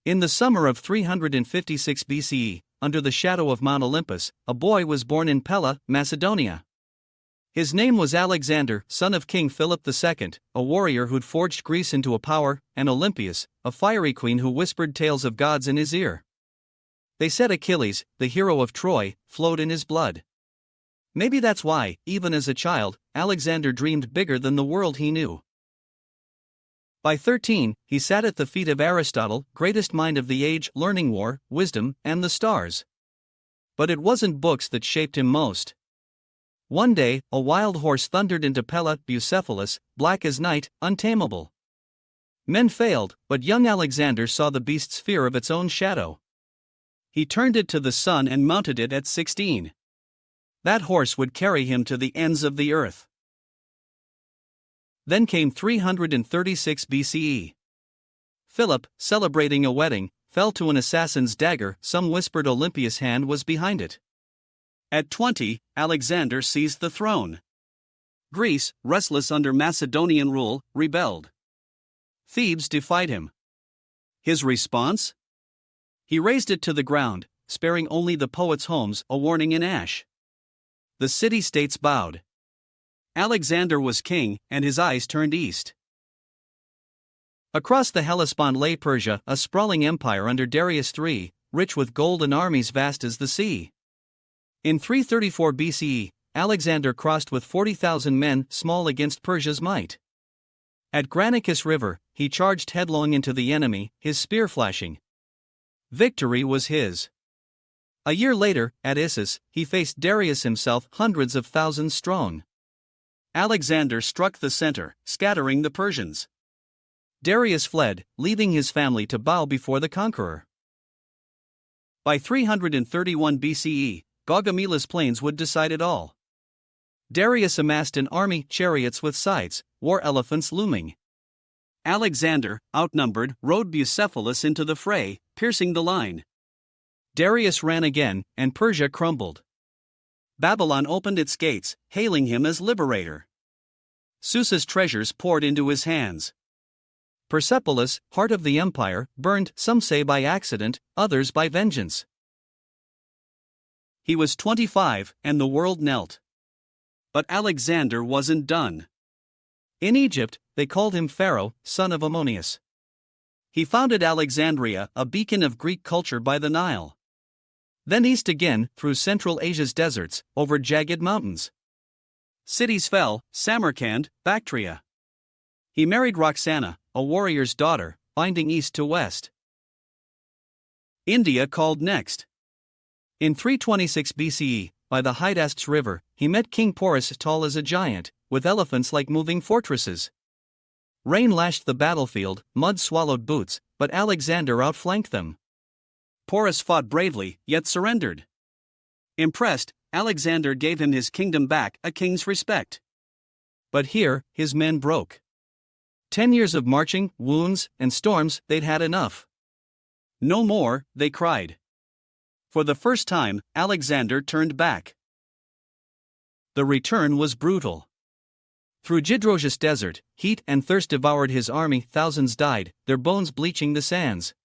In the summer of 356 BCE, under the shadow of Mount Olympus, a boy was born in Pella, Macedonia. His name was Alexander, son of King Philip II, a warrior who'd forged Greece into a power, and Olympias, a fiery queen who whispered tales of gods in his ear. They said Achilles, the hero of Troy, flowed in his blood. Maybe that's why, even as a child, Alexander dreamed bigger than the world he knew. By 13, he sat at the feet of Aristotle, greatest mind of the age, learning war, wisdom, and the stars. But it wasn't books that shaped him most. One day, a wild horse thundered into Pella, Bucephalus, black as night, untamable. Men failed, but young Alexander saw the beast's fear of its own shadow. He turned it to the sun and mounted it at 16. That horse would carry him to the ends of the earth. Then came 336 BCE. Philip, celebrating a wedding, fell to an assassin's dagger. Some whispered Olympias' hand was behind it. At 20, Alexander seized the throne. Greece, restless under Macedonian rule, rebelled. Thebes defied him. His response? He razed it to the ground, sparing only the poets' homes, a warning in ash. The city-states bowed. Alexander was king, and his eyes turned east. Across the Hellespont lay Persia, a sprawling empire under Darius III, rich with gold and armies vast as the sea. In 334 BCE, Alexander crossed with 40,000 men, small against Persia's might. At Granicus River, he charged headlong into the enemy, his spear flashing. Victory was his. A year later, at Issus, he faced Darius himself, hundreds of thousands strong. Alexander struck the center, scattering the Persians. Darius fled, leaving his family to bow before the conqueror. By 331 BCE, Gaugamela's plains would decide it all. Darius amassed an army, chariots with sides, war elephants looming. Alexander, outnumbered, rode Bucephalus into the fray, piercing the line. Darius ran again, and Persia crumbled. Babylon opened its gates, hailing him as liberator. Susa's treasures poured into his hands. Persepolis, heart of the empire, burned, some say by accident, others by vengeance. He was 25, and the world knelt. But Alexander wasn't done. In Egypt, they called him Pharaoh, son of Ammonius. He founded Alexandria, a beacon of Greek culture by the Nile. Then east again, through Central Asia's deserts, over jagged mountains. Cities fell, Samarkand, Bactria. He married Roxana, a warrior's daughter, binding east to west. India called next. In 326 BCE, by the Hydaspes River, he met King Porus, tall as a giant, with elephants like moving fortresses. Rain lashed the battlefield, mud swallowed boots, but Alexander outflanked them. Porus fought bravely, yet surrendered. Impressed, Alexander gave him his kingdom back, a king's respect. But here, his men broke. 10 years of marching, wounds, and storms, they'd had enough. No more, they cried. For the first time, Alexander turned back. The return was brutal. Through Gidrosus desert, heat and thirst devoured his army, thousands died, their bones bleaching the sands.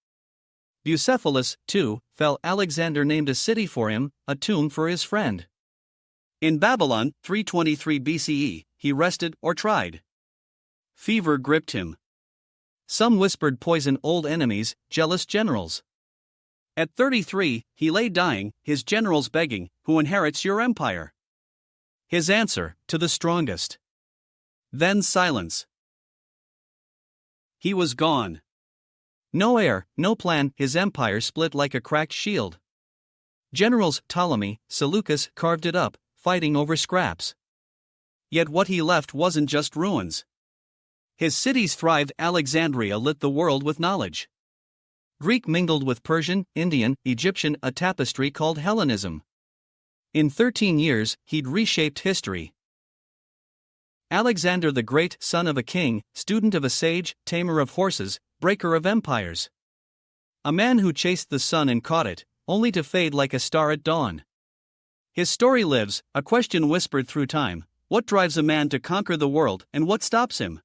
Bucephalus, too, fell. Alexander named a city for him, a tomb for his friend. In Babylon, 323 BCE, he rested or tried. Fever gripped him. Some whispered poison, old enemies, jealous generals. At 33, he lay dying, his generals begging, "Who inherits your empire?" His answer, "To the strongest." Then silence. He was gone. No heir, no plan, his empire split like a cracked shield. Generals, Ptolemy, Seleucus, carved it up, fighting over scraps. Yet what he left wasn't just ruins. His cities thrived. Alexandria lit the world with knowledge. Greek mingled with Persian, Indian, Egyptian, a tapestry called Hellenism. In 13 years, he'd reshaped history. Alexander the Great, son of a king, student of a sage, tamer of horses, breaker of empires. A man who chased the sun and caught it, only to fade like a star at dawn. His story lives, a question whispered through time: what drives a man to conquer the world, and what stops him?